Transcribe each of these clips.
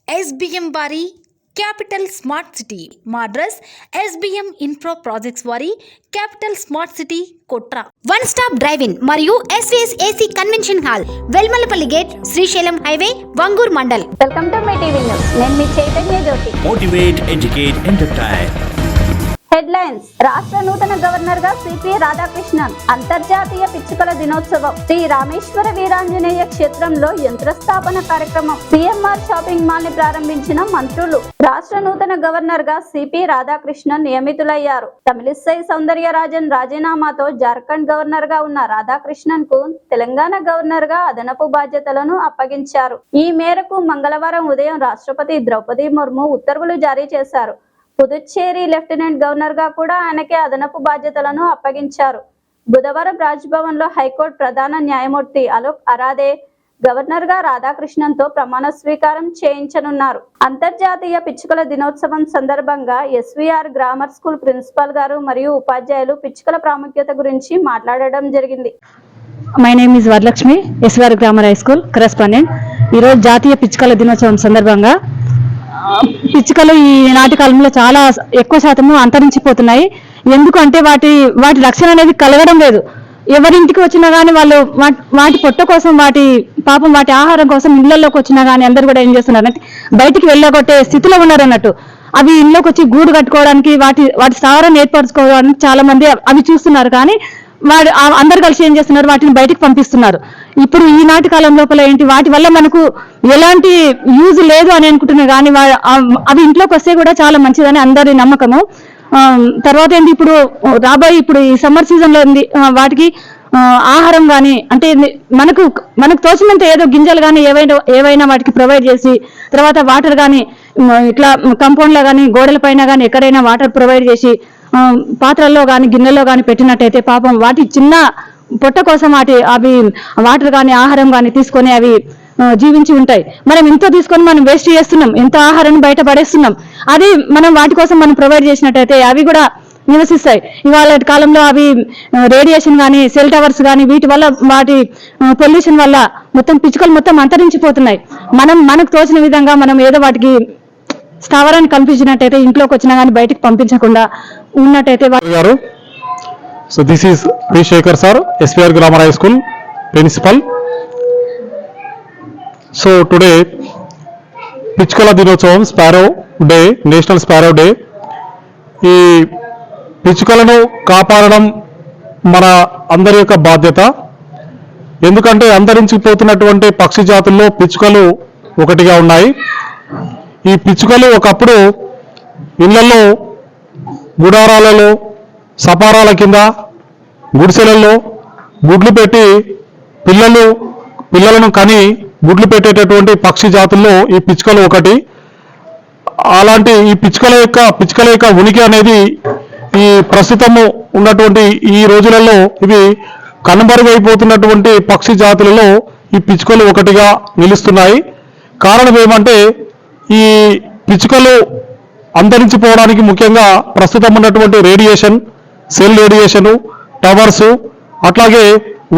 SBM వారి capital smart city మా address SBM infra projects వారి capital smart city Kotra one stop driving మరియు SVS AC convention hall Velmalapalli gate Srisailam highway Vangoor mandal. Welcome to my TV news. నేను మీ Chaitanya Jyothi. Motivate educate entertain. Headlines. రాష్ట్ర నూతన governor గా CP Radhakrishnan. అంతర్జాతీయ పిచ్చుకల దినోత్సవం. శ్రీ రామేశ్వర వీరాంజనేయ క్షేత్రంలో యంత్రస్థాపన కార్యక్రమం. CMR షాపింగ్ మాల్ ని ప్రారంభించిన మంత్రులు. రాష్ట్ర నూతన గవర్నర్ గా సిపి రాధాకృష్ణన్ నియమితులయ్యారు. తమిళిసై సౌందర్యరాజన్ రాజీనామాతో జార్ఖండ్ గవర్నర్ గా ఉన్న రాధాకృష్ణన్ కు తెలంగాణ గవర్నర్ గా అదనపు బాధ్యతలను అప్పగించారు. ఈ మేరకు మంగళవారం ఉదయం రాష్ట్రపతి ద్రౌపది ముర్ము ఉత్తర్వులు జారీ చేశారు. పుదుచ్చేరి లెఫ్టినెంట్ గవర్నర్ గా కూడా ఆయనకే అదనపు బాధ్యతలను అప్పగించారు. బుధవారం రాజ్భవన్ లో హైకోర్టు ప్రధాన న్యాయమూర్తి అలోక్ అరాదే గవర్నర్ గా రాధాకృష్ణన్ తో ప్రమాణ స్వీకారం చేయించనున్నారు. అంతర్జాతీయ పిచ్చుకల దినోత్సవం సందర్భంగా SVR గ్రామర్ స్కూల్ ప్రిన్సిపాల్ గారు మరియు ఉపాధ్యాయులు పిచ్చుకల ప్రాముఖ్యత గురించి మాట్లాడడం జరిగింది. My name is Varalakshmi, SVR grammar high school correspondent. ఈరోజు జాతీయ పిచ్చుకల దినోత్సవం సందర్భంగా పిచ్చుకలు ఈ నాటి కాలంలో చాలా ఎక్కువ శాతము అంతరించిపోతున్నాయి. ఎందుకంటే వాటి రక్షణ అనేది కలగడం లేదు. ఎవరింటికి వచ్చినా కానీ వాళ్ళు వాటి పొట్ట కోసం వాటి ఆహారం కోసం ఇళ్లలోకి వచ్చినా కానీ అందరు కూడా ఏం చేస్తున్నారంటే బయటికి వెళ్ళగొట్టే స్థితిలో ఉన్నారన్నట్టు. అవి ఇళ్ళలోకి వచ్చి గూడు కట్టుకోవడానికి వాటి స్థావరాన్ని ఏర్పరచుకోవడానికి చాలా మంది అవి చూస్తున్నారు. కానీ అందరు కలిసి ఏం చేస్తున్నారు, వాటిని బయటికి పంపిస్తున్నారు. ఇప్పుడు ఈనాటి కాలం లోపల ఏంటి, వాటి వల్ల మనకు ఎలాంటి యూజ్ లేదు అని అనుకుంటున్నారు. కానీ అవి ఇంట్లోకి వస్తే కూడా చాలా మంచిదని అందరి నమ్మకము. తర్వాత ఏంటి, ఇప్పుడు ఈ సమ్మర్ సీజన్ లో ఉంది, వాటికి ఆహారం కానీ అంటే మనకు తోచినంత ఏదో గింజలు కానీ ఏవైనా వాటికి ప్రొవైడ్ చేసి, తర్వాత వాటర్ కానీ ఇట్లా కంపౌండ్ లో కానీ గోడల పైన కానీ ఎక్కడైనా వాటర్ ప్రొవైడ్ చేసి పాత్రల్లో కానీ గిన్నెల్లో కానీ పెట్టినట్టయితే పాపం వాటి చిన్న పొట్ట కోసం అవి వాటర్ కానీ ఆహారం కానీ తీసుకొని అవి జీవించి ఉంటాయి. మనం ఇంత తీసుకొని మనం వేస్ట్ చేస్తున్నాం, ఎంత ఆహారాన్ని బయట పడేస్తున్నాం. అది మనం వాటి కోసం మనం ప్రొవైడ్ చేసినట్టయితే అవి కూడా నివసిస్తాయి. ఇవాళ కాలంలో అవి రేడియేషన్ కానీ సెల్ టవర్స్ కానీ వీటి వల్ల వాటి పొల్యూషన్ వల్ల పిచ్చుకలు మొత్తం అంతరించిపోతున్నాయి. మనకు తోచిన విధంగా మనం ఏదో వాటికి స్థావరాన్ని కల్పించినట్టయితే ఇంట్లోకి వచ్చినా కానీ బయటికి పంపించకుండా ఉన్నట్టయితే. So this is P Shekhar sir, SVR grammar high school principal. So today పిచ్చుకల దినోత్సవం, sparrow day, national sparrow day. ఈ పిచ్చుకలను కాపాడడం మన అందరి యొక్క బాధ్యత. ఎందుకంటే అంతరించిపోతున్నటువంటి పక్షి జాతుల్లో పిచ్చుకలు ఒకటిగా ఉన్నాయి. ఈ పిచ్చుకలు ఒకప్పుడు ఇళ్లలో, గుడారాలలో, సపారాల కింద, గుడిసెలలో గుడ్లు పెట్టి పిల్లలను కని గుడ్లు పెట్టేటటువంటి పక్షి జాతుల్లో ఈ పిచ్చుకలు ఒకటి. అలాంటి ఈ పిచ్చుకల యొక్క ఉనికి అనేది ఈ ప్రస్తుతము ఉన్నటువంటి ఈ రోజులలో ఇవి కనుమరుగైపోతున్నటువంటి పక్షి జాతులలో ఈ పిచ్చుకలు ఒకటిగా నిలుస్తున్నాయి. కారణం ఏమంటే ఈ పిచ్చుకలు అంతరించిపోవడానికి ముఖ్యంగా ప్రస్తుతం ఉన్నటువంటి రేడియేషన్, సెల్ రేడియేషను, టవర్సు, అట్లాగే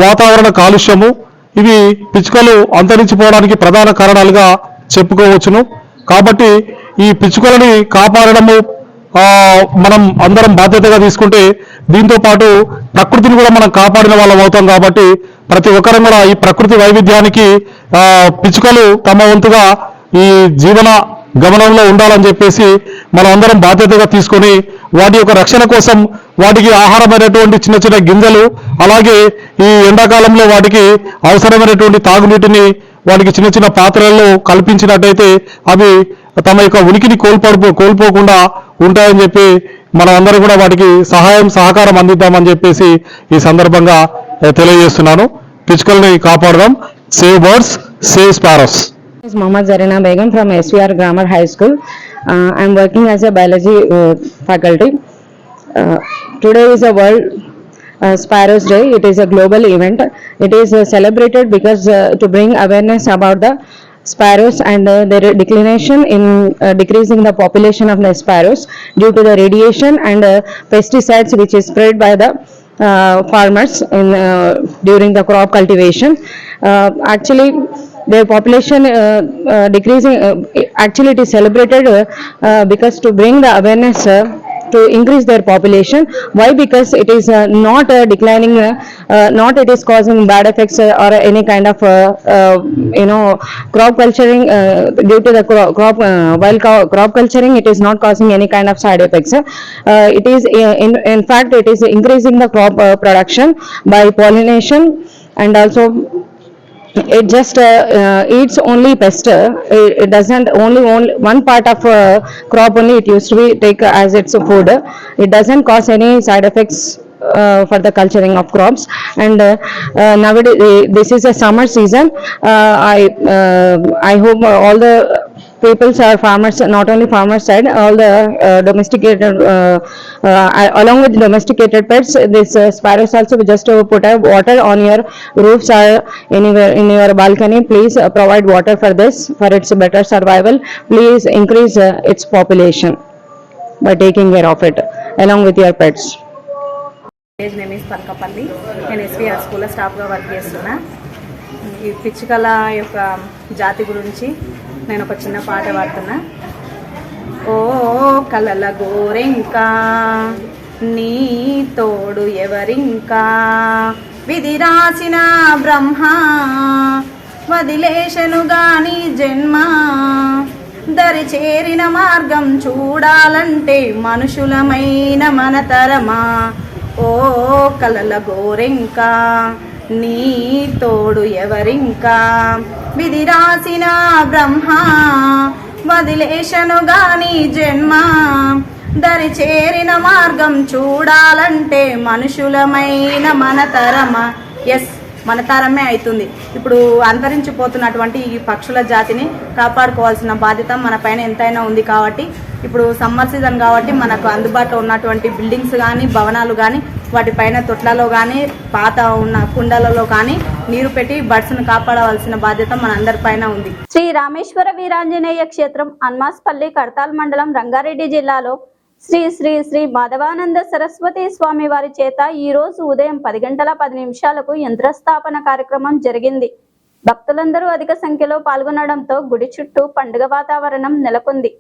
వాతావరణ కాలుష్యము, ఇవి పిచ్చుకలు అంతరించిపోవడానికి ప్రధాన కారణాలుగా చెప్పుకోవచ్చును. కాబట్టి ఈ పిచ్చుకలని కాపాడడము మనం అందరం బాధ్యతగా తీసుకుంటే దీంతో పాటు ప్రకృతిని కూడా మనం కాపాడిన వాళ్ళం అవుతాం. కాబట్టి ప్రతి ఒక్కరం కూడా ఈ ప్రకృతి వైవిధ్యానికి పిచ్చుకలు తమ వంతుగా ఈ జీవన గమనంలో ఉండాలని చెప్పేసి మనం అందరం బాధ్యతగా తీసుకొని వాటి యొక్క రక్షణ కోసం వాటికి ఆహారమైనటువంటి చిన్న చిన్న గింజలు, అలాగే ఈ ఎండాకాలంలో వాటికి అవసరమైనటువంటి తాగునీటిని వాటికి చిన్న చిన్న పాత్రల్లో కల్పించినట్టయితే అవి తమ యొక్క ఉనికిని కోల్పోకుండా ఉంటాయని చెప్పి మనం అందరూ కూడా వాటికి సహకారం అందిద్దామని చెప్పేసి ఈ సందర్భంగా తెలియజేస్తున్నాను. పిచ్చుకల్ని కాపాడదాం. Save birds, save sparrows. Is Mohammad Zarina Begum from SVR Grammar High School. I am working as a biology faculty. Today is a World Sparrows Day. It is a global event. It is celebrated because to bring awareness about the sparrows and their declination in decreasing the population of the sparrows due to the radiation and pesticides which is spread by the farmers during the crop cultivation. Actually their population decreasing. Actually, it is celebrated because to bring the awareness to increase their population. Why? Because it is not declining, not it is causing bad effects or any kind of crop culturing. Due to the while crop culturing, it is not causing any kind of side effects. It is in fact it is increasing the crop production by pollination, and also it just eats only pest. It doesn't only one part of crop only it used to be take as its food. It doesn't cause any side effects for the culturing of crops. And nowadays this is a summer season. I hope all the peoples are farmers, not only farmers side, all the domesticated along with domesticated pets, this sparrows also just put a water on your roofs or anywhere in your balcony. Please provide water for this, for its better survival. Please increase its population by taking care of it along with your pets. Name is Panakapalli. నేను SVR స్కూల్లో స్టాఫ్గా work చేస్తున్నా. ఈ పిచ్చుకల యొక్క జాతి గురించి నేను ఒక చిన్న పాట పాడుతున్నా. ఓ కలల గోరెంకా నీ తోడు ఎవరింకా, విధి రాసిన బ్రహ్మ వదిలేశను గాని జన్మ, దరి చేరిన మార్గం చూడాలంటే మనుషులమైన మనతరమా. ఓ కలల గోరెంకా నీ తోడు ఎవరింకా, విధి రాసిన బ్రహ్మ వదిలేశను గాని జన్మ, దరి చేరిన మార్గం చూడాలంటే మనుషులమైన మనతరమా. ఎస్, మన తరమే అవుతుంది. ఇప్పుడు అంతరించిపోతున్నటువంటి ఈ పక్షుల జాతిని కాపాడుకోవాల్సిన బాధ్యత మన పైన ఎంతైనా ఉంది. కాబట్టి ఇప్పుడు సమ్మర్ సీజన్ కాబట్టి మనకు అందుబాటులో ఉన్నటువంటి బిల్డింగ్స్ కానీ భవనాలు కానీ వాటిపైన తొట్లలో కానీ పాత ఉన్న కుండలలో కానీ నీరు పెట్టి బర్డ్స్ను కాపాడవలసిన బాధ్యత మన అందరిపైన ఉంది. శ్రీ రామేశ్వర వీరాంజనేయ క్షేత్రం అన్మాస్పల్లి కడతాల్ మండలం రంగారెడ్డి జిల్లాలో శ్రీ శ్రీ శ్రీ మాధవానంద సరస్వతి స్వామి వారి చేత ఈ రోజు ఉదయం 10:10 యంత్రస్థాపన కార్యక్రమం జరిగింది. భక్తులందరూ అధిక సంఖ్యలో పాల్గొనడంతో గుడి చుట్టూ పండుగ వాతావరణం నెలకొంది.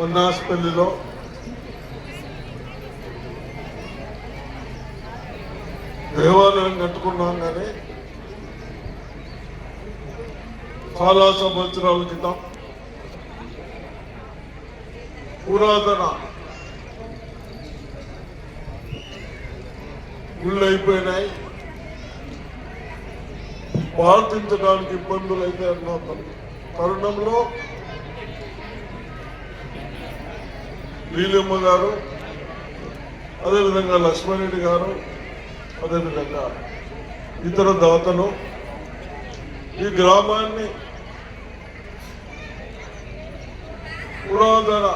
అన్మాస్పల్లిలో దేవాలయం కట్టుకున్నాం, కానీ చాలా సంవత్సరాల క్రితం పురాతన గుళ్ళు అయిపోయినాయి. ప్రార్థించడానికి ఇబ్బందులు అయితే అన్న తరుణంలో లీలమ్మ గారు, అదేవిధంగా లక్ష్మణరెడ్డి గారు, అదేవిధంగా ఇతర దాతలు ఈ గ్రామాన్ని పురాతన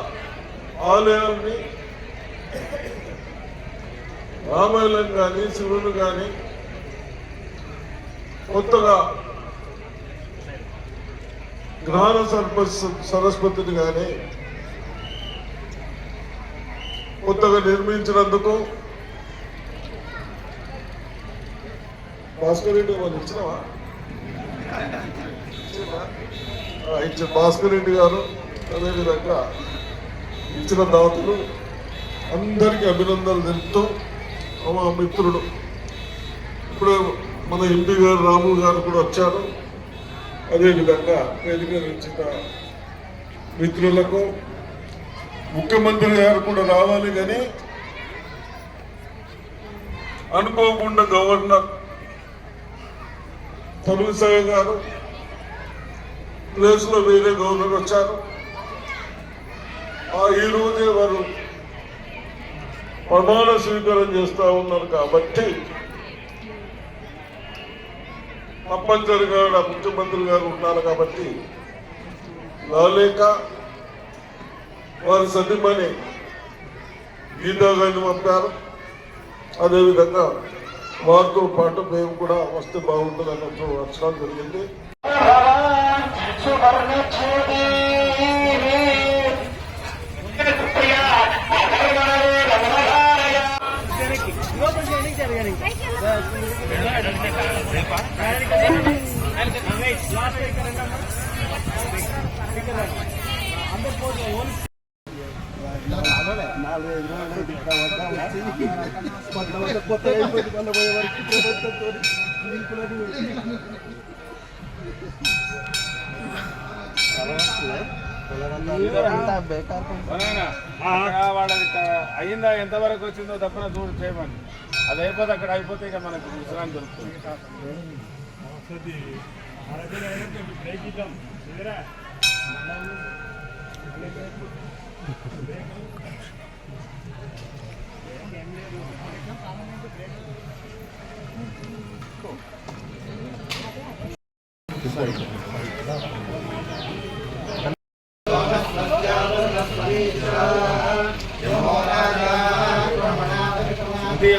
ఆలయాల్ని, రామాయణం కానీ శివుడు కానీ కొత్తగా జ్ఞాన సరస్వతిని కానీ కొత్తగా నిర్మించినందుకు భాస్కర్ రెడ్డి వాళ్ళు ఇచ్చినవా ఇచ్చిన భాస్కర్ రెడ్డి గారు, అదేవిధంగా ఇచ్చిన దాతలు అందరికీ అభినందనలు తెలుపుతూ మా మిత్రుడు ఇప్పుడు మన ఎంపీ గారు రాము గారు కూడా వచ్చారు. అదేవిధంగా వేదిక ఇచ్చిన మిత్రులకు ముఖ్యమంత్రి గారు కూడా రావాలి, కానీ అనుకోకుండా గవర్నర్ తమిళసాయి గారు ప్లేస్లో వేరే గవర్నర్ వచ్చారు. ఈ రోజే వారు ప్రమాణ స్వీకారం చేస్తూ ఉన్నారు. కాబట్టి తప్పనిసరిగా ముఖ్యమంత్రి గారు ఉన్నారు. కాబట్టి రాలేక వారి సతీమణి గీతా గారిని పంపారు. అదేవిధంగా వారితో పాటు మేము కూడా వస్తే బాగుంటుంది అన్నట్టు వచ్చడం జరిగింది. వాళ్ళది అయిందా ఎంతవరకు వచ్చిందో తప్పన చూడు చేయమని అది అయిపోతే అక్కడ అయిపోతే ఇక మనకు విశ్రాంతి దొరుకుతుంది.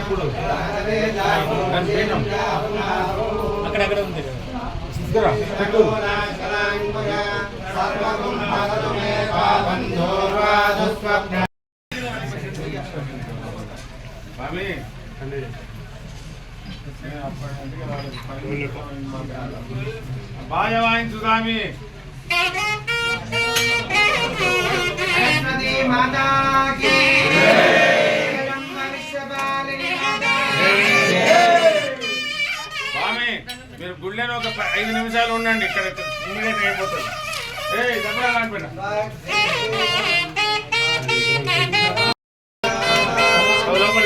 ఎప్పుడు అక్కడక్కడ ఉంది బాగా వాయించు స్వామి. స్వామి మీరు గుళ్ళని ఒక 5 నిమిషాలు ఉండండి, ఇక్కడ ఇమీడియట్ అయిపోతుంది. లోపల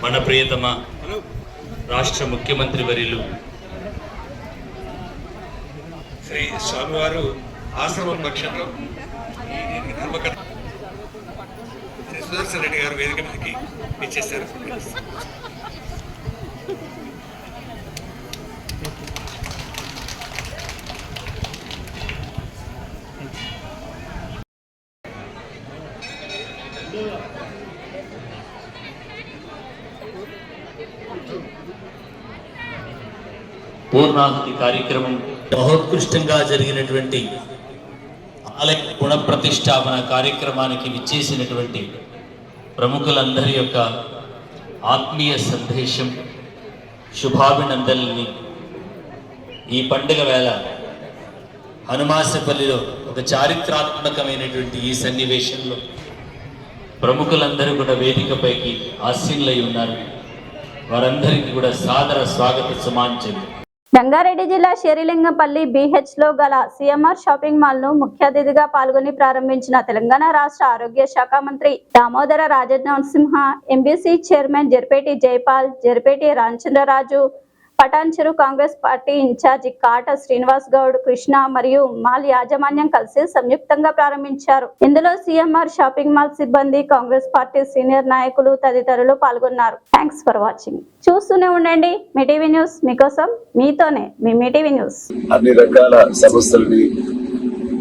మన ప్రియతమ రాష్ట్ర ముఖ్యమంత్రి వర్యులు శ్రీ స్వామివారు ఆశ్రమం పక్షంలో ఈ ధర్మకర్త శ్రీ సుదర్శన్ రెడ్డి గారు వేదిక మీదకి ఇచ్చేశారు. పూర్ణాహుతి కార్యక్రమం మహోత్కృష్టంగా జరిగినటువంటి ఆలయ పునఃప్రతిష్టాపన కార్యక్రమానికి విచ్చేసినటువంటి ప్రముఖులందరి యొక్క ఆత్మీయ సందేశం, శుభాభినందనల్ని ఈ పండుగ వేళ హనుమాసపల్లిలో ఒక చారిత్రాత్మకమైనటువంటి ఈ సన్నివేశంలో ప్రముఖులందరూ కూడా వేదికపైకి ఆసీనులై ఉన్నారు. వారందరికీ కూడా సాదర స్వాగత సమాంజలి. రంగారెడ్డి జిల్లా శేరిలింగంపల్లి BH లో గల సిఎంఆర్ షాపింగ్ మాల్ ను ముఖ్య అతిథిగా పాల్గొని ప్రారంభించిన తెలంగాణ రాష్ట్ర ఆరోగ్య శాఖ మంత్రి Damodara Rajanarasimha, MBC chairman Jarpeti Jaipal, Jarpeti Ramachandraraju, Patancheru Congress party incharge Kata Srinivas Goud, Krishna మరియు మాల్ యాజమాన్యం కలిసి సంయుక్తంగా ప్రారంభించారు. ఇందులో సిఎంఆర్ షాపింగ్ మాల్ సిబ్బంది, కాంగ్రెస్ పార్టీ సీనియర్ నాయకులు తదితరులు పాల్గొన్నారు. Thanks for watching. చూస్తూనే ఉండండి మీ టీవీ న్యూస్, మీకోసం మీతోనే మీ టీవీ న్యూస్. అన్ని రకాల సమస్యలని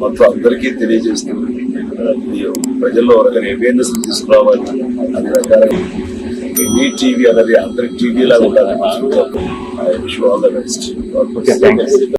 మొత్తం అందరికీ తెలియజేస్తుంది. ప్రజల్లో ఒకరి అవేర్నెస్ తీసుకురావాలి. అన్ని రకాల మీ టీవీ అనేది అందరికి టీవీ లాగా ఉండాలి. I wish you all the best.